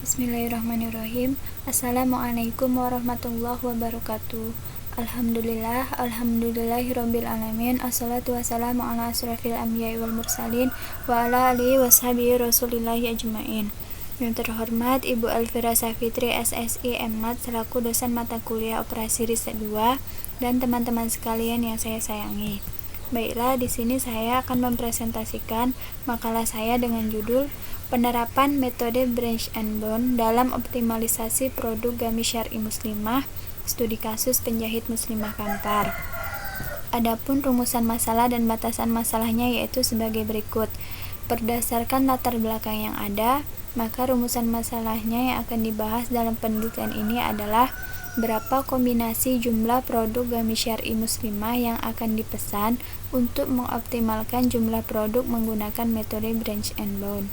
Bismillahirrahmanirrahim. Assalamualaikum warahmatullahi wabarakatuh. Alhamdulillahirabbil alamin. Assalatu wassalamu ala asrofil anbiya'i wal mursalin wa ala alihi washabihi rasulillahi ajmain. Yang terhormat Ibu Elvira Safitri SSI MMAT selaku dosen mata kuliah Operasi Riset 2 dan teman-teman sekalian yang saya sayangi. Baiklah, di sini saya akan mempresentasikan makalah saya dengan judul Penerapan Metode Branch and Bond dalam Optimalisasi Produk Gamis Syar'i Muslimah, Studi Kasus Penjahit Muslimah Kampar. Adapun rumusan masalah dan batasan masalahnya yaitu sebagai berikut. Berdasarkan latar belakang yang ada, maka rumusan masalahnya yang akan dibahas dalam penelitian ini adalah berapa kombinasi jumlah produk gamis syar'i muslimah yang akan dipesan untuk mengoptimalkan jumlah produk menggunakan metode branch and bound.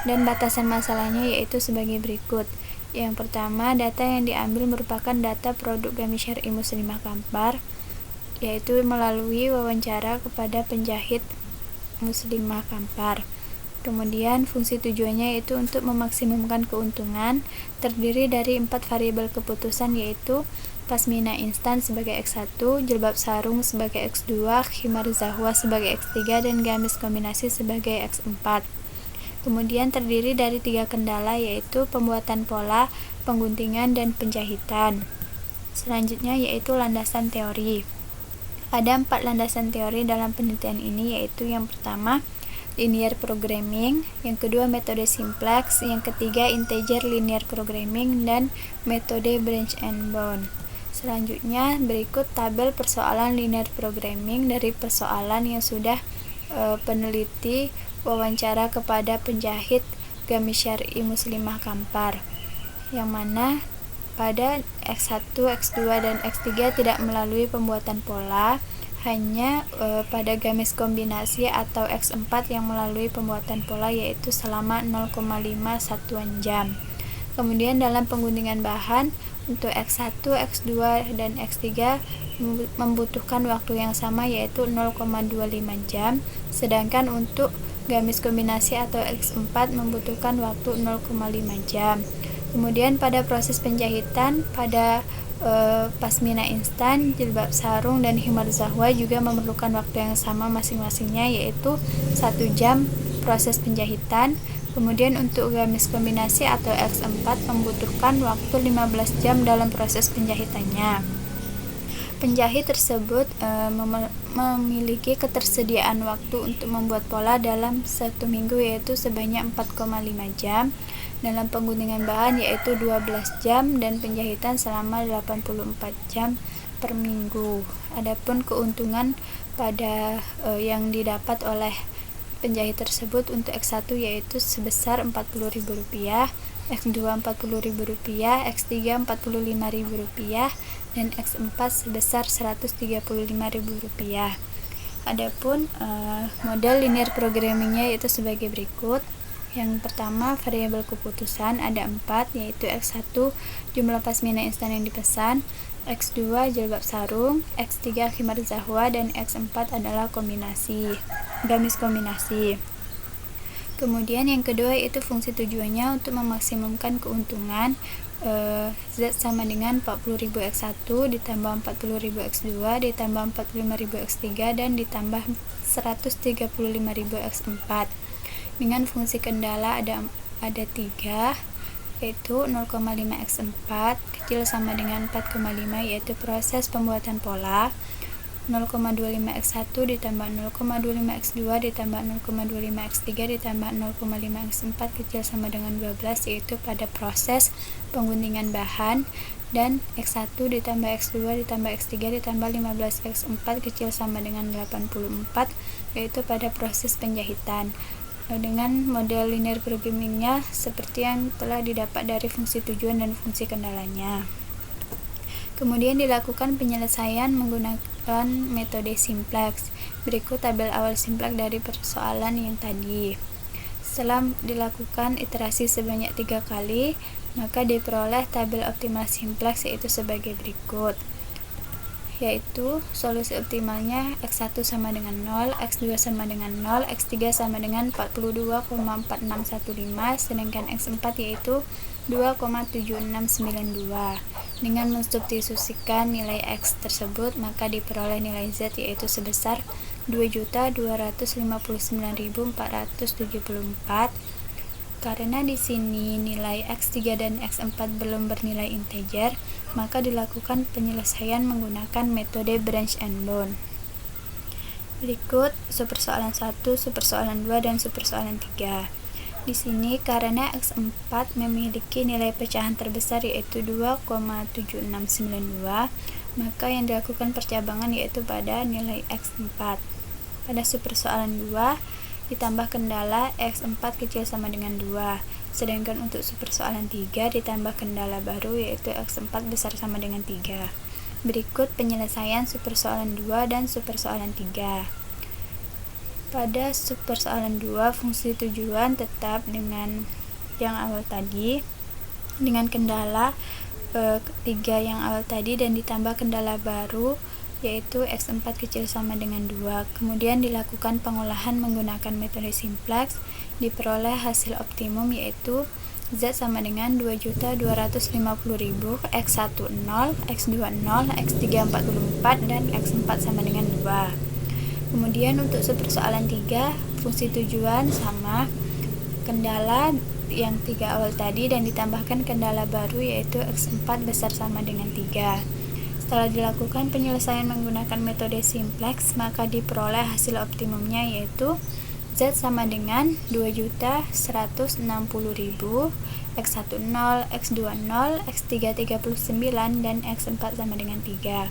Dan batasan masalahnya yaitu sebagai berikut. Yang pertama, data yang diambil merupakan data produk gamis syar'i muslimah Kampar, yaitu melalui wawancara kepada penjahit muslimah Kampar. Kemudian fungsi tujuannya yaitu untuk memaksimumkan keuntungan, terdiri dari 4 variabel keputusan yaitu pasmina instan sebagai X1, jilbab sarung sebagai X2, khimar zahwa sebagai X3, dan gamis kombinasi sebagai X4. Kemudian terdiri dari 3 kendala yaitu pembuatan pola, pengguntingan, dan penjahitan. Selanjutnya yaitu landasan teori. Ada 4 landasan teori dalam penelitian ini yaitu yang pertama linear programming, yang kedua metode simplex, yang ketiga integer linear programming, dan metode branch and bound. Selanjutnya berikut tabel persoalan linear programming dari persoalan yang sudah peneliti wawancara kepada penjahit gamis syar'i muslimah Kampar, yang mana pada X1, X2, dan X3 tidak melalui pembuatan pola, hanya pada gamis kombinasi atau X4 yang melalui pembuatan pola yaitu selama 0,5 satuan jam. Kemudian dalam pengguntingan bahan untuk X1, X2, dan X3 membutuhkan waktu yang sama yaitu 0,25 jam, sedangkan untuk gamis kombinasi atau X4 membutuhkan waktu 0,5 jam. Kemudian pada proses penjahitan pada pasmina instan, jilbab sarung, dan khimar zahwa juga memerlukan waktu yang sama masing-masingnya yaitu 1 jam proses penjahitan. Kemudian untuk gamis kombinasi atau X4 membutuhkan waktu 15 jam dalam proses penjahitannya. Penjahit tersebut memiliki ketersediaan waktu untuk membuat pola dalam 1 minggu yaitu sebanyak 4,5 jam, dalam pengguntingan bahan yaitu 12 jam, dan penjahitan selama 84 jam per minggu. Adapun keuntungan pada yang didapat oleh penjahit tersebut untuk X1 yaitu sebesar Rp40.000, X2 Rp40.000, X3 Rp45.000, dan X4 sebesar Rp135.000. Adapun model linear programmingnya yaitu sebagai berikut. Yang pertama, variabel keputusan ada 4 yaitu X1 jumlah pasmina instan yang dipesan, X2 jilbab sarung, X3 khimar zahwa, dan X4 adalah gamis kombinasi. Kemudian yang kedua yaitu fungsi tujuannya untuk memaksimumkan keuntungan. Z sama dengan 40.000 X1 ditambah 40.000 X2 ditambah 45.000 X3 dan ditambah 135.000 X4. Dengan fungsi kendala ada 3 yaitu 0,5 X4 kecil sama dengan 4,5 yaitu proses pembuatan pola, 0,25 X1 ditambah 0,25 X2 ditambah 0,25 X3 ditambah 0,5 X4 kecil sama dengan 12 yaitu pada proses pengguntingan bahan, dan X1 ditambah X2 ditambah X3 ditambah 15 X4 kecil sama dengan 84 yaitu pada proses penjahitan. Dengan model linear programmingnya seperti yang telah didapat dari fungsi tujuan dan fungsi kendalanya. Kemudian dilakukan penyelesaian menggunakan metode simplex. Berikut tabel awal simplex dari persoalan yang tadi. Setelah dilakukan iterasi sebanyak 3 kali, maka diperoleh tabel optimal simplex yaitu sebagai berikut. yaitu solusi optimalnya X1 sama dengan 0, X2 sama dengan 0, X3 sama dengan 42,4615, sedangkan X4 yaitu 2,7692. Dengan mensubstitusikan nilai X tersebut, maka diperoleh nilai Z yaitu sebesar 2.259.474. Karena di sini nilai X3 dan X4 belum bernilai integer, maka dilakukan penyelesaian menggunakan metode branch and bound. Berikut subpersoalan 1, subpersoalan 2, dan subpersoalan 3. Di sini karena X4 memiliki nilai pecahan terbesar yaitu 2,7692, maka yang dilakukan percabangan yaitu pada nilai X4. Pada subpersoalan 2 ditambah kendala X4 kecil sama dengan 2, sedangkan untuk subpersoalan 3 ditambah kendala baru yaitu X4 besar sama dengan 3. Berikut penyelesaian subpersoalan 2 dan subpersoalan 3. Pada subpersoalan 2, fungsi tujuan tetap dengan yang awal tadi, dengan kendala 3 yang awal tadi, dan ditambah kendala baru yaitu X4 kecil sama dengan 2. Kemudian dilakukan pengolahan menggunakan metode simplex, diperoleh hasil optimum yaitu Z sama dengan 2.250.000, X1 0, X2 0, X3 44, dan X4 sama dengan 2. Kemudian untuk subpersoalan 3, fungsi tujuan sama kendala yang 3 awal tadi dan ditambahkan kendala baru yaitu X4 besar sama dengan 3. Setelah dilakukan penyelesaian menggunakan metode simplex, maka diperoleh hasil optimumnya yaitu Z sama dengan 2.160.000, X1 0, X2 0, X3 39, dan X4 sama dengan 3.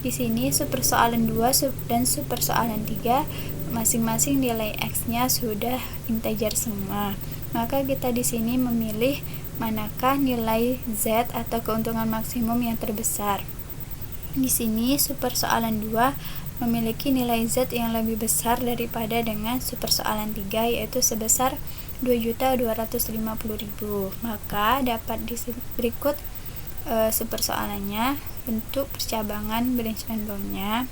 Di sini subpersoalan 2 dan subpersoalan 3 masing-masing nilai X-nya sudah integer semua. Maka kita di sini memilih manakah nilai Z atau keuntungan maksimum yang terbesar. Di sini subpersoalan 2 memiliki nilai Z yang lebih besar daripada dengan subpersoalan 3 yaitu sebesar 2.250.000. Maka dapat berikut subpersoalannya, bentuk percabangan branch and bound-nya.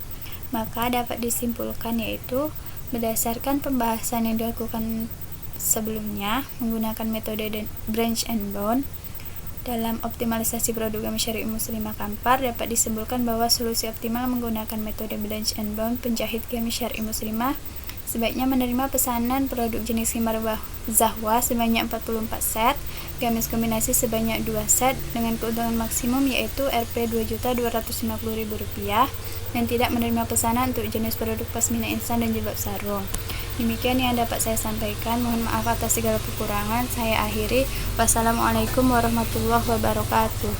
Maka dapat disimpulkan yaitu berdasarkan pembahasan yang dilakukan sebelumnya menggunakan metode branch and bound dalam optimalisasi produk game syariah muslimah Kampar, dapat disimpulkan bahwa solusi optimal menggunakan metode branch and bound penjahit game syariah muslimah sebaiknya menerima pesanan produk jenis khimar Zahwa sebanyak 44 set, gamis kombinasi sebanyak 2 set dengan keuntungan maksimum yaitu Rp 2.250.000 dan tidak menerima pesanan untuk jenis produk pasmina instan dan jilbab sarung. Demikian yang dapat saya sampaikan. Mohon maaf atas segala kekurangan. Saya akhiri. Wassalamualaikum warahmatullahi wabarakatuh.